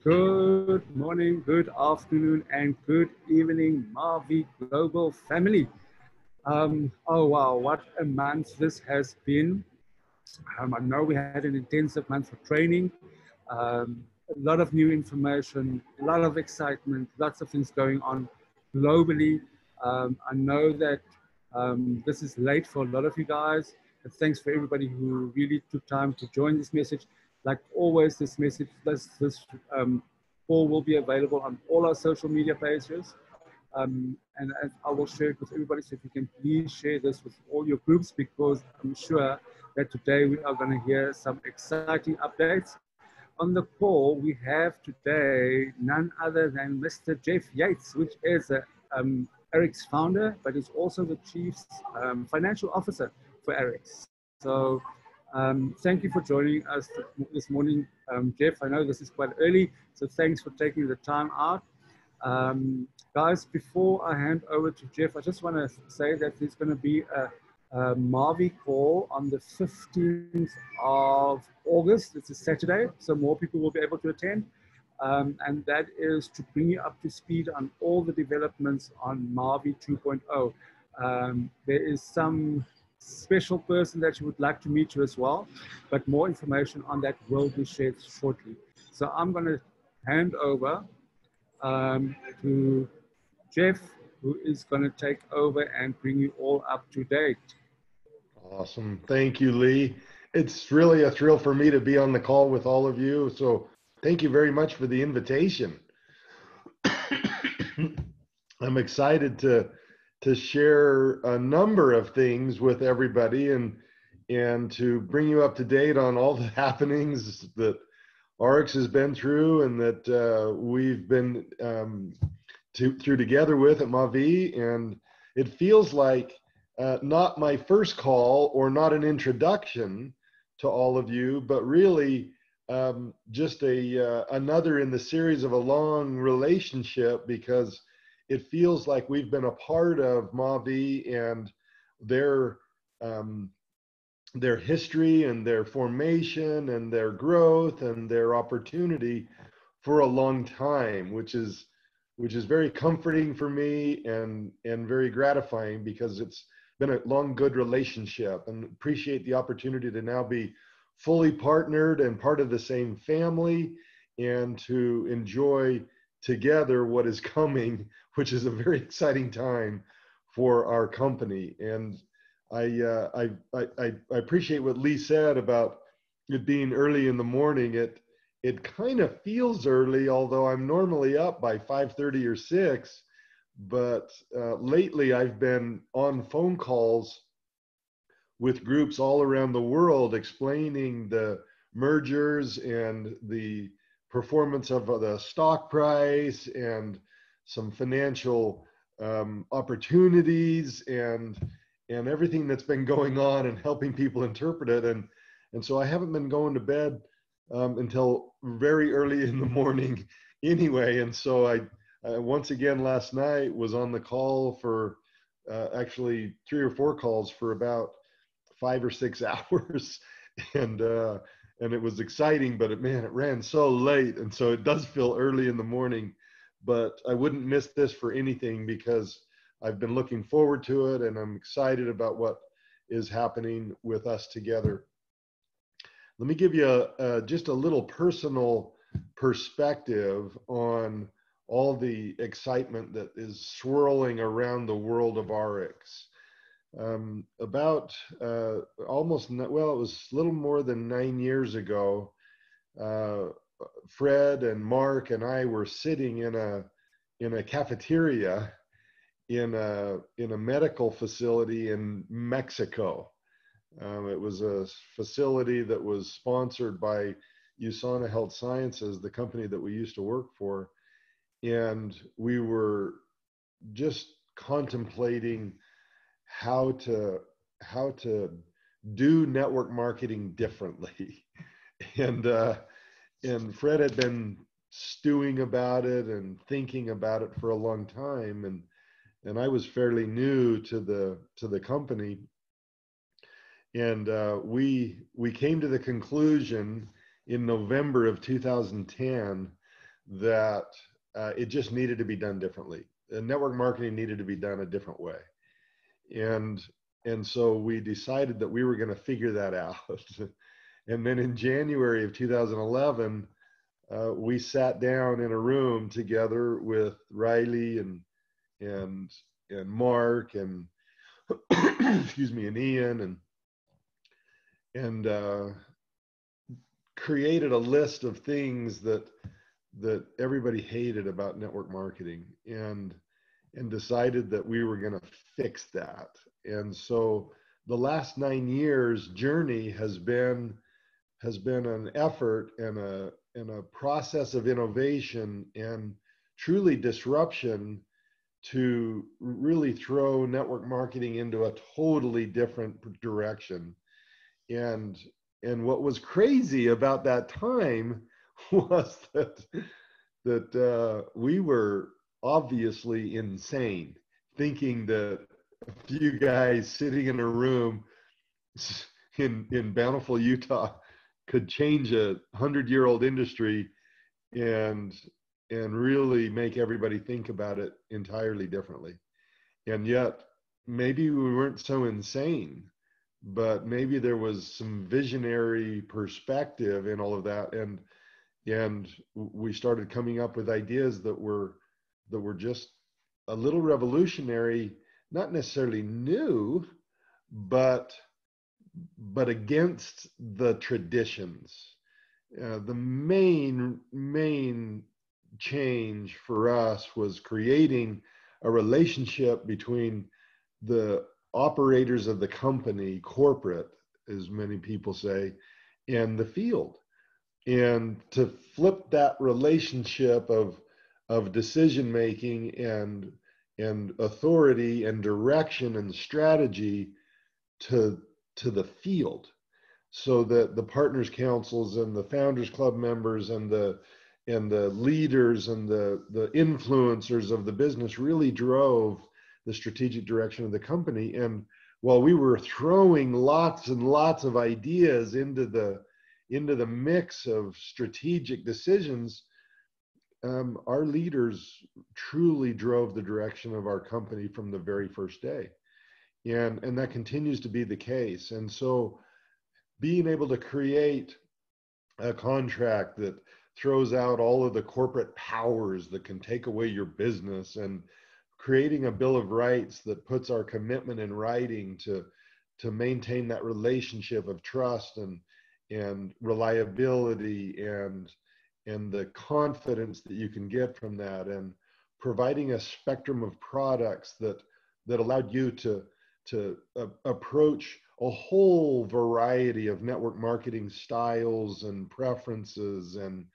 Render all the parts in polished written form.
Good morning, good afternoon, and good evening, Mavi Global family. Oh wow, what a month this has been. I know we had an intensive month of training, a lot of new information, a lot of excitement, lots of things going on globally. I know that this is late for a lot of you guys, but thanks for everybody who really took time to join this message. Like always, this call will be available on all our social media pages. And I will share it with everybody. So if you can please share this with all your groups, because I'm sure that today we are going to hear some exciting updates. On the call, we have today none other than Mr. Jeff Yates, which is a ARIIX founder, but is also the Chief Financial Officer for ARIIX. So thank you for joining us this morning, Jeff. I know this is quite early, so thanks for taking the time out. Guys, before I hand over to Jeff, I just want to say that there's going to be a Mavi call on the 15th of August. It's a Saturday, so more people will be able to attend. And that is to bring you up to speed on all the developments on Mavi 2.0. There is some special person that you would like to meet you as well, but more information on that will be shared shortly. So I'm going to hand over to Jeff, who is going to take over and bring you all up to date. Awesome. Thank you, Lee. It's really a thrill for me to be on the call with all of you. So thank you very much for the invitation. I'm excited to share a number of things with everybody and to bring you up to date on all the happenings that ARIIX has been through and that we've been through together with at Mavi. And it feels like not my first call or not an introduction to all of you, but really just another in the series of a long relationship, because it feels like we've been a part of Mavi and their history and their formation and their growth and their opportunity for a long time, which is very comforting for me and very gratifying, because it's been a long, good relationship, and appreciate the opportunity to now be fully partnered and part of the same family and to enjoy together what is coming, which is a very exciting time for our company. And I appreciate what Lee said about it being early in the morning. It kind of feels early, although I'm normally up by 5:30 or 6. But lately I've been on phone calls with groups all around the world explaining the mergers and the performance of the stock price and some financial opportunities and everything that's been going on and helping people interpret it. And so I haven't been going to bed until very early in the morning anyway. And so I once again last night was on the call for actually 3 or 4 calls for about 5 or 6 hours. And it was exciting, but man, it ran so late. And so it does feel early in the morning, but I wouldn't miss this for anything, because I've been looking forward to it and I'm excited about what is happening with us together. Let me give you just a little personal perspective on all the excitement that is swirling around the world of ARIIX. About almost, well, it was a little more than 9 years ago, Fred and Mark and I were sitting in a cafeteria in a medical facility in Mexico. It was a facility that was sponsored by USANA Health Sciences, the company that we used to work for. And we were just contemplating how to do network marketing differently. And Fred had been stewing about it and thinking about it for a long time. And I was fairly new to the company. And we came to the conclusion in November of 2010 that it just needed to be done differently. Network marketing needed to be done a different way. And so we decided that we were going to figure that out. And then in January of 2011, we sat down in a room together with Riley and Mark and excuse me, and Ian, and created a list of things that everybody hated about network marketing, and decided that we were going to fix that. And so the last 9 years journey has been an effort and a process of innovation and truly disruption to really throw network marketing into a totally different direction. And what was crazy about that time was that we were obviously insane, thinking that a few guys sitting in a room in Bountiful, Utah, could change a 100-year-old industry and really make everybody think about it entirely differently. And yet, maybe we weren't so insane, but maybe there was some visionary perspective in all of that, and we started coming up with ideas that were just a little revolutionary, not necessarily new, but against the traditions. The main change for us was creating a relationship between the operators of the company, corporate, as many people say, and the field, and to flip that relationship of decision making and authority and direction and strategy to the field, so that the partners councils and the founders club members and the leaders and the influencers of the business really drove the strategic direction of the company. And while we were throwing lots and lots of ideas into the mix of strategic decisions, our leaders truly drove the direction of our company from the very first day. And that continues to be the case. And so being able to create a contract that throws out all of the corporate powers that can take away your business, and creating a bill of rights that puts our commitment in writing to maintain that relationship of trust and reliability and the confidence that you can get from that, and providing a spectrum of products that allowed you to approach a whole variety of network marketing styles and preferences and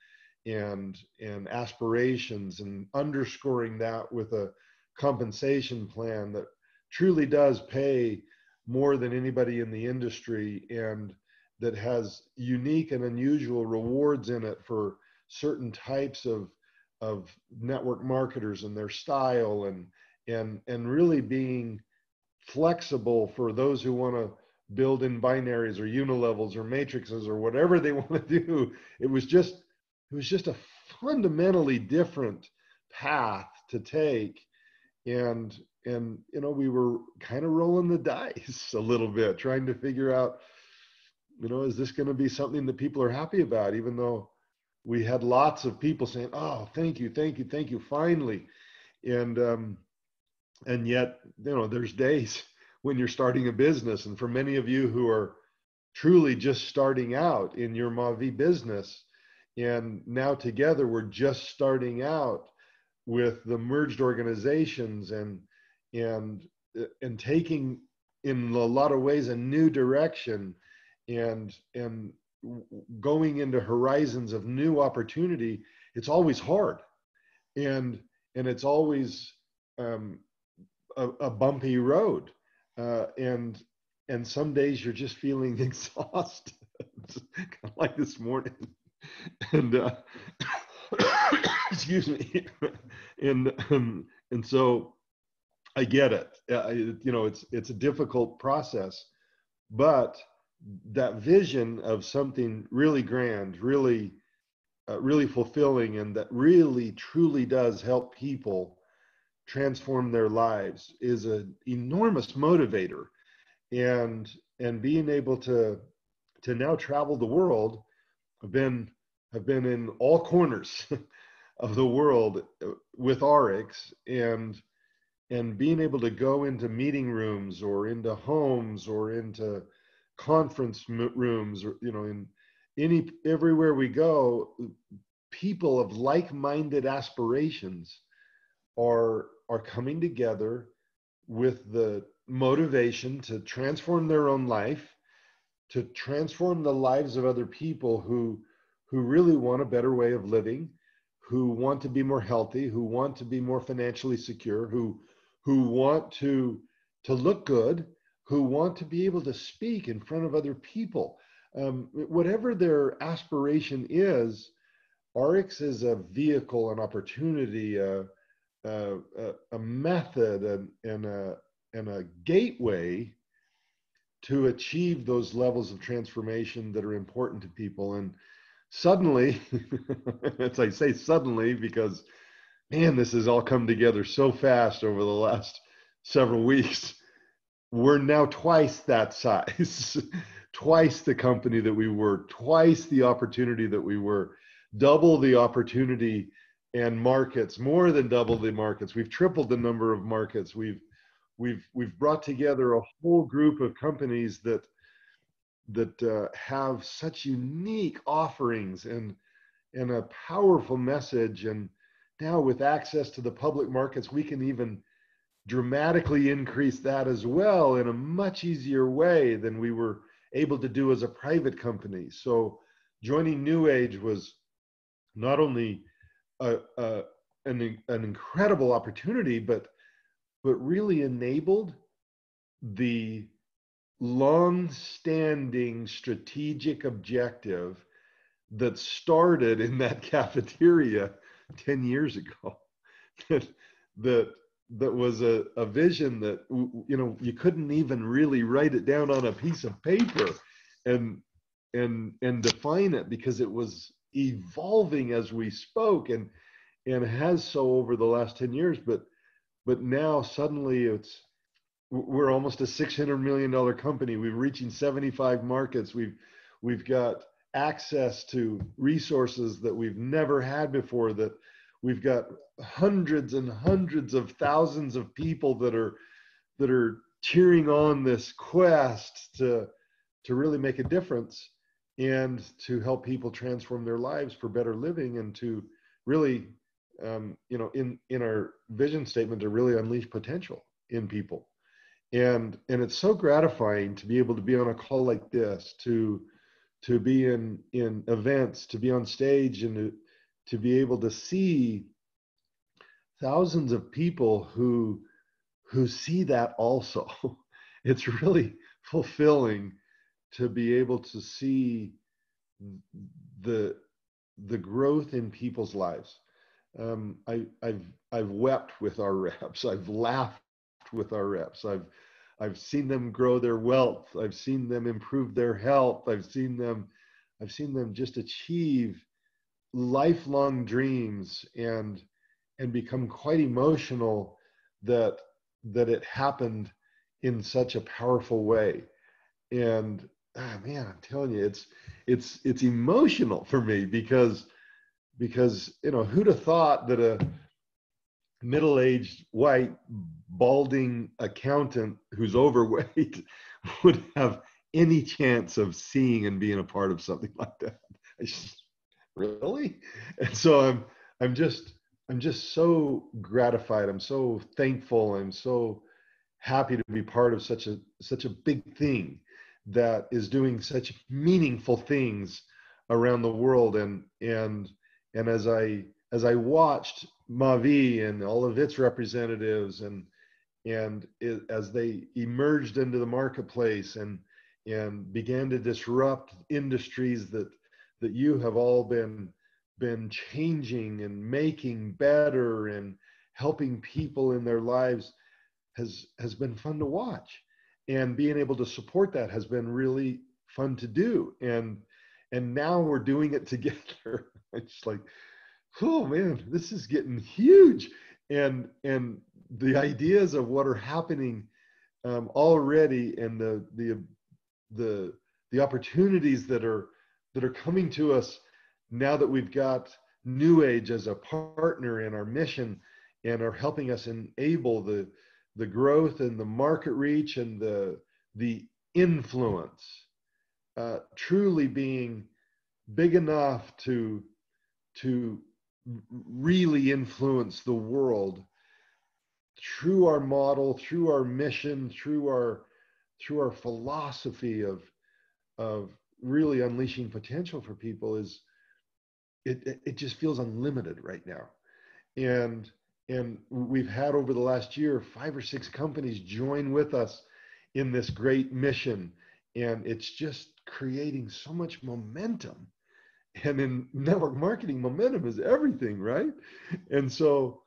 aspirations, and underscoring that with a compensation plan that truly does pay more than anybody in the industry, and that has unique and unusual rewards in it for certain types of network marketers and their style, and really being flexible for those who want to build in binaries or unilevels or matrices or whatever they want to do. It was just a fundamentally different path to take. And we were kind of rolling the dice a little bit, trying to figure out, is this going to be something that people are happy about, even though we had lots of people saying, oh, thank you, finally. And yet, there's days when you're starting a business, and for many of you who are truly just starting out in your Mavi business, and now together we're just starting out with the merged organizations and taking, in a lot of ways, a new direction, and going into horizons of new opportunity. It's always hard, and it's always a bumpy road, and some days you're just feeling exhausted, kind of like this morning, and excuse me, and so I get it. It's a difficult process, but that vision of something really grand, really really fulfilling, and that really truly does help people transform their lives, is an enormous motivator. And being able to now travel the world, I've been in all corners of the world with ARIIX, and being able to go into meeting rooms or into homes or into conference rooms, or in everywhere we go, people of like-minded aspirations are coming together with the motivation to transform their own life, to transform the lives of other people who really want a better way of living, who want to be more healthy, who want to be more financially secure, who want to look good, who want to be able to speak in front of other people. Whatever their aspiration is, ARIIX is a vehicle, an opportunity, a method, and a gateway to achieve those levels of transformation that are important to people. And suddenly, as I say suddenly, because man, this has all come together so fast over the last several weeks, we're now twice that size, twice the company that we were, twice the opportunity that we were, double the opportunity and markets, more than double the markets. We've tripled the number of markets. We've brought together a whole group of companies that have such unique offerings and a powerful message. And now with access to the public markets, we can even dramatically increase that as well in a much easier way than we were able to do as a private company. Joining New Age was not only an incredible opportunity, but really enabled the long-standing strategic objective that started in that cafeteria 10 years ago. that was a vision that you couldn't even really write it down on a piece of paper and define it, because it was evolving as we spoke, and has so over the last 10 years. But now suddenly we're almost a $600 million company. We're reaching 75 markets. We've got access to resources that we've never had before, that we've got hundreds and hundreds of thousands of people that are cheering on this quest to really make a difference and to help people transform their lives for better living, and to really in our vision statement, to really unleash potential in people. And it's so gratifying to be able to be on a call like this, to be in events, to be on stage, and to be able to see thousands of people who see that also. It's really fulfilling to be able to see the growth in people's lives. I've wept with our reps. I've laughed with our reps. I've seen them grow their wealth. I've seen them improve their health. I've seen them just achieve lifelong dreams and become quite emotional that it happened in such a powerful way. And man, I'm telling you, it's emotional for me, because who'd have thought that a middle-aged white balding accountant who's overweight would have any chance of seeing and being a part of something like that? Really? And so I'm just so gratified. I'm so thankful. I'm so happy to be part of such a big thing that is doing such meaningful things around the world. And as I watched Mavi and all of its representatives as they emerged into the marketplace and began to disrupt industries that you have all been changing and making better and helping people in their lives, has been fun to watch. And being able to support that has been really fun to do. And and now we're doing it together. It's like, oh man, this is getting huge. And the ideas of what are happening already, and the opportunities that are coming to us now that we've got New Age as a partner in our mission, and are helping us enable the growth and the market reach and the influence, truly being big enough to really influence the world through our model, through our mission, through our philosophy of really unleashing potential for people. Is it just feels unlimited right now. And we've had over the last year 5 or 6 companies join with us in this great mission, and it's just creating so much momentum. And in network marketing, momentum is everything, right? And so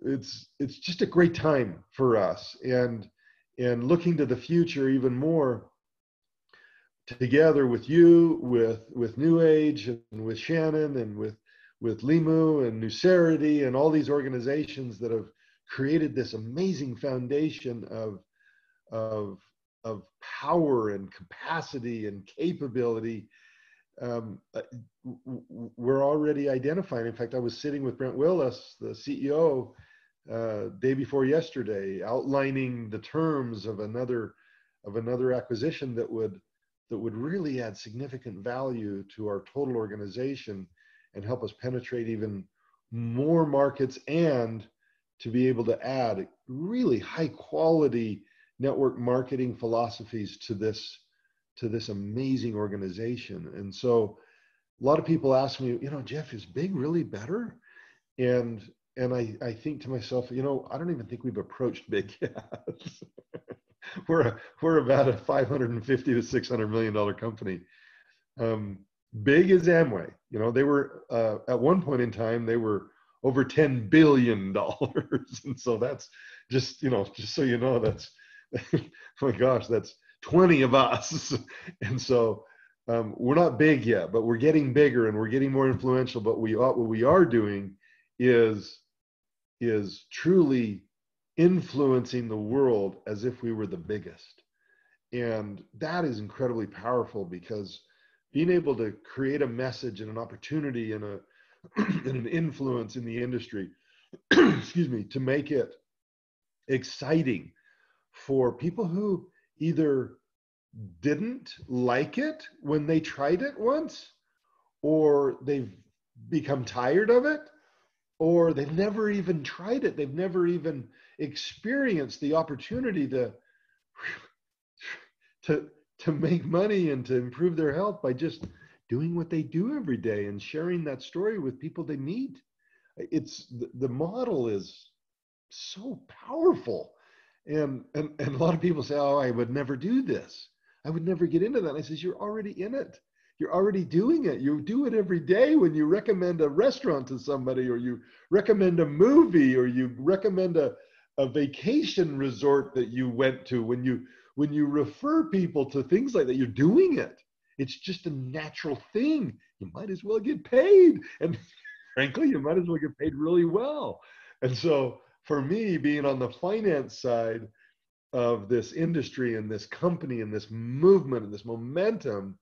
it's just a great time for us, and looking to the future even more, together with you, with New Age, and with Shannon, and with Limu and Nucerity, and all these organizations that have created this amazing foundation of power and capacity and capability. We're already identifying. In fact, I was sitting with Brent Willis, the CEO, day before yesterday, outlining the terms of another acquisition that would really add significant value to our total organization and help us penetrate even more markets, and to be able to add really high quality network marketing philosophies to this amazing organization. And so a lot of people ask me, Jeff, is big really better? And I think to myself, I don't even think we've approached big yet. We're about a $550 to $600 million company. Big is Amway. They were at one point in time, they were over $10 billion. And so that's just so you know, that's, oh my gosh, that's 20 of us. And so we're not big yet, but we're getting bigger and we're getting more influential. But what we are doing is truly influencing the world as if we were the biggest. And that is incredibly powerful, because being able to create a message and an opportunity and an influence in the industry, excuse me, to make it exciting for people who either didn't like it when they tried it once, or they've become tired of it, or they've never even tried it. They've never even experienced the opportunity to make money and to improve their health by just doing what they do every day and sharing that story with people they meet. It's the model is so powerful. And a lot of people say, oh, I would never do this. I would never get into that. And I says, you're already in it. You're already doing it. You do it every day when you recommend a restaurant to somebody, or you recommend a movie, or you recommend a vacation resort that you went to. When you refer people to things like that, you're doing it. It's just a natural thing. You might as well get paid. And frankly, you might as well get paid really well. And so for me, being on the finance side of this industry and this company and this movement and this momentum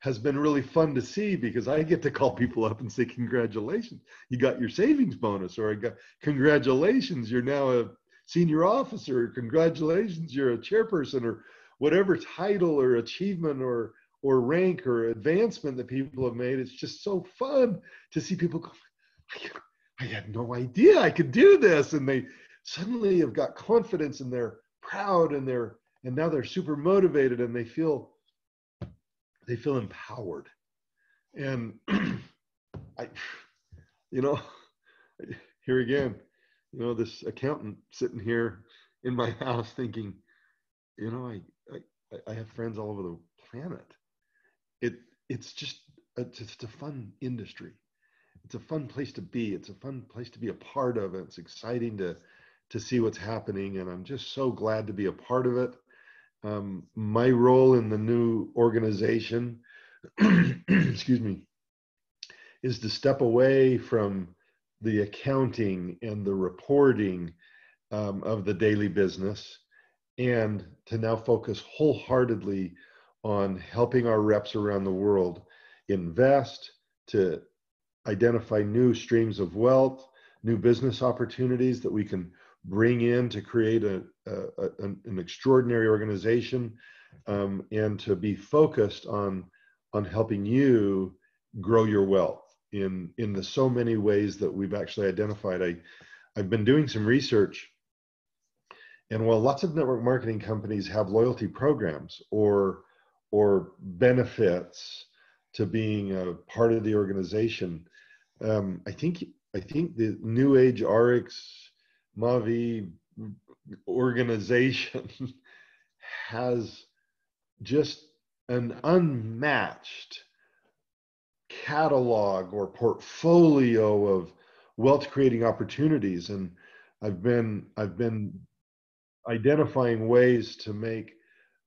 has been really fun to see, because I get to call people up and say, congratulations, you got your savings bonus, or congratulations, you're now a senior officer, congratulations, you're a chairperson, or whatever title or achievement or rank or advancement that people have made. It's just so fun to see people go, I had no idea I could do this. And they suddenly have got confidence, and they're proud, and now they're super motivated, and they feel empowered. And here again, this accountant sitting here in my house thinking, I have friends all over the planet. It's just a fun industry. It's a fun place to be. It's a fun place to be a part of. It's exciting to see what's happening, and I'm just so glad to be a part of it. My role in the new organization excuse me, is to step away from the accounting and the reporting of the daily business, and to now focus wholeheartedly on helping our reps around the world invest, to identify new streams of wealth, new business opportunities that we can bring in to create an extraordinary organization, and to be focused on helping you grow your wealth in the so many ways that we've actually identified. I've been doing some research, and while lots of network marketing companies have loyalty programs or benefits to being a part of the organization, I think the New Age ARIIX Mavi organization has just an unmatched catalog or portfolio of wealth creating opportunities. And I've been identifying ways to make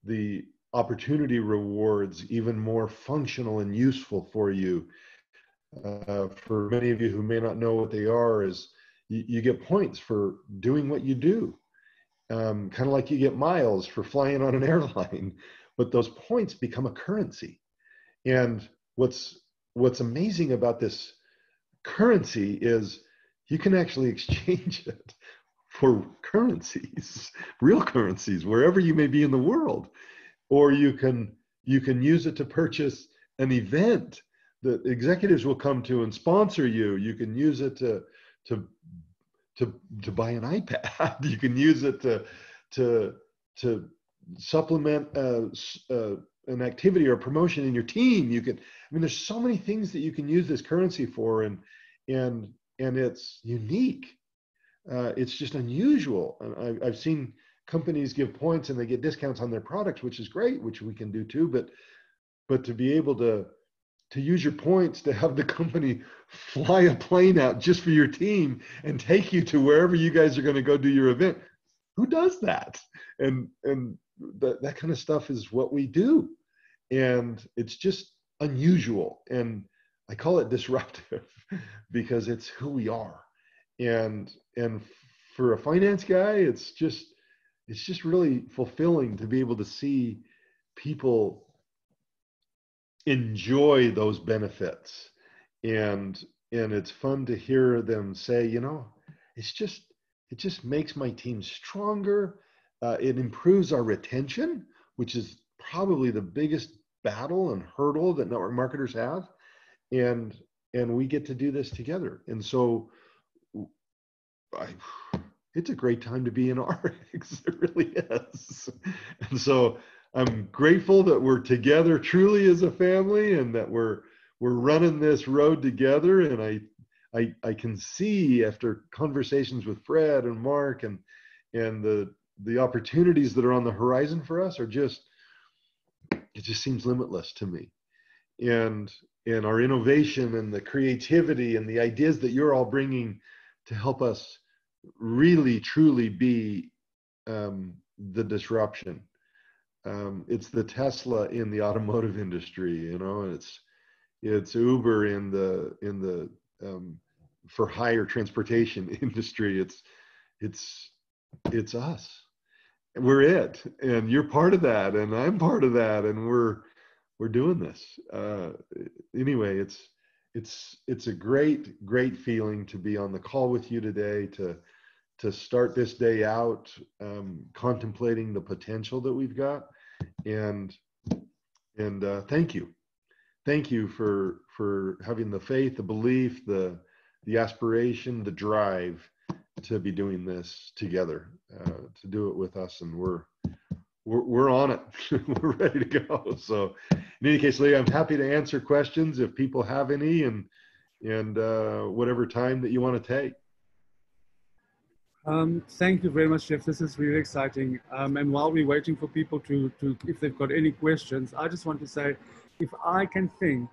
the opportunity rewards even more functional and useful for you. For many of you who may not know what they are, is you get points for doing what you do, kind of like you get miles for flying on an airline, but those points become a currency. And what's amazing about this currency is you can actually exchange it for currencies, real currencies, wherever you may be in the world. Or you can use it to purchase an event that executives will come to and sponsor you. You can use it to buy an iPad. You can use it to supplement an activity or a promotion in your team. You can, there's so many things that you can use this currency for, and it's unique. It's just unusual. And I've seen companies give points and they get discounts on their products, which is great, which we can do too. But to be able to use your points to have the company fly a plane out just for your team and take you to wherever you guys are going to go do your event, who does that? And that kind of stuff is what we do, and it's just unusual. And I call it disruptive because it's who we are. And for a finance guy, it's just really fulfilling to be able to see people enjoy those benefits, and it's fun to hear them say, it just makes my team stronger. It improves our retention, which is probably the biggest battle and hurdle that network marketers have, and we get to do this together. And so it's a great time to be in ARIIX. It really is. And so I'm grateful that we're together truly as a family, and that we're running this road together. And I can see, after conversations with Fred and Mark and the opportunities that are on the horizon for us are just, it just seems limitless to me. And our innovation and the creativity and the ideas that you're all bringing to help us really truly be the disruption. It's the Tesla in the automotive industry, it's Uber in the for hire transportation industry. It's us. We're it, and you're part of that, and I'm part of that, and we're doing this. Anyway, it's a great feeling to be on the call with you today, to start this day out contemplating the potential that we've got, and thank you for having the faith, the belief, the aspiration, the drive to be doing this together, to do it with us, and we're on it. We're ready to go. So in any case, Leah, I'm happy to answer questions if people have any, and whatever time that you want to take. Thank you very much, Jeff. This is really exciting. And while we're waiting for people to if they've got any questions, I just want to say, if I can think,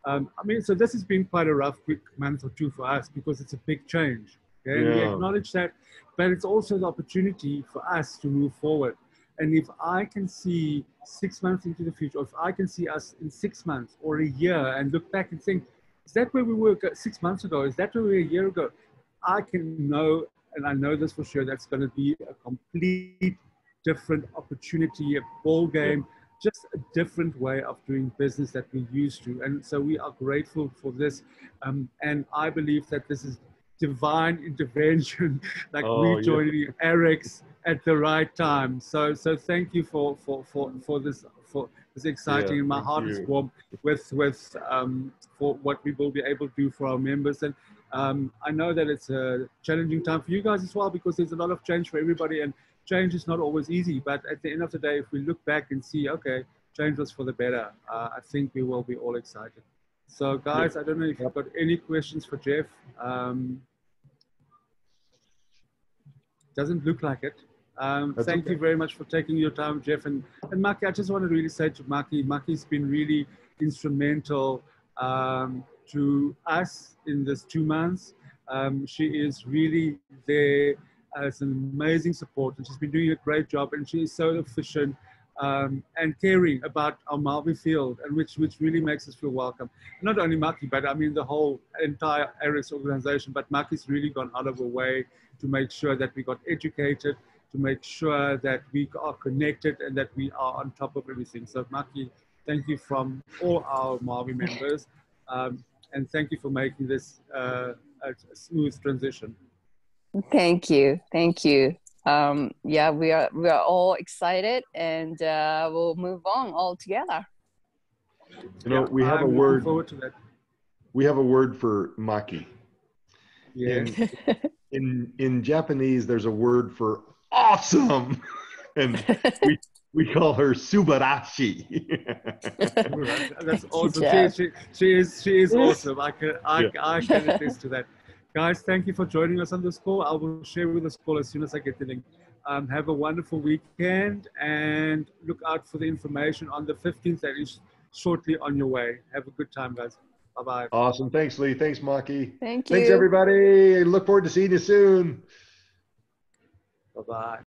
so this has been quite a rough, quick month or two for us, because it's a big change. Okay? Yeah. And we acknowledge that, but it's also the opportunity for us to move forward. And if I can see 6 months into the future, or if I can see us in 6 months or a year and look back and think, is that where we were 6 months ago? Is that where we were a year ago? I can know, and I know this for sure, that's going to be a complete different opportunity, a ball game, just a different way of doing business that we used to. And so we are grateful for this. And I believe that this is divine intervention, like Oh, we yeah. joining ARIIX at the right time. So thank you for this, for this exciting, Yeah, and my thank heart is you. warm with for what we will be able to do for our members. And I know that it's a challenging time for you guys as well, because there's a lot of change for everybody, and change is not always easy. But at the end of the day, if we look back and see, okay, change was for the better, I think we will be all excited. So guys, I don't know if you've got any questions for Jeff. Doesn't look like it. Thank you very much for taking your time, Jeff. And Maki, I just want to really say to Maki's been really instrumental to us in this 2 months. She is really there as an amazing support, and she's been doing a great job, and she is so efficient and caring about our Malvi field, and which really makes us feel welcome. Not only Maki, but I mean the whole entire ARIIX organization, but Maki's really gone out of her way to make sure that we got educated, to make sure that we are connected, and that we are on top of everything. So Maki, thank you from all our Malvi members, and thank you for making this a smooth transition. Thank you. Thank you. Yeah, we are all excited, and we'll move on all together. You know, we have a I'm word. looking forward to that. We have a word for Maki. Yeah. In Japanese, there's a word for awesome, and we call her Subarashi. That's awesome. Yeah. She is awesome. I can attest to that. Guys, thank you for joining us on this call. I will share with this call as soon as I get the link. Have a wonderful weekend, and look out for the information on the 15th that is shortly on your way. Have a good time, guys. Bye-bye. Awesome. Thanks, Lee. Thanks, Maki. Thank you. Thanks, everybody. Look forward to seeing you soon. Bye-bye.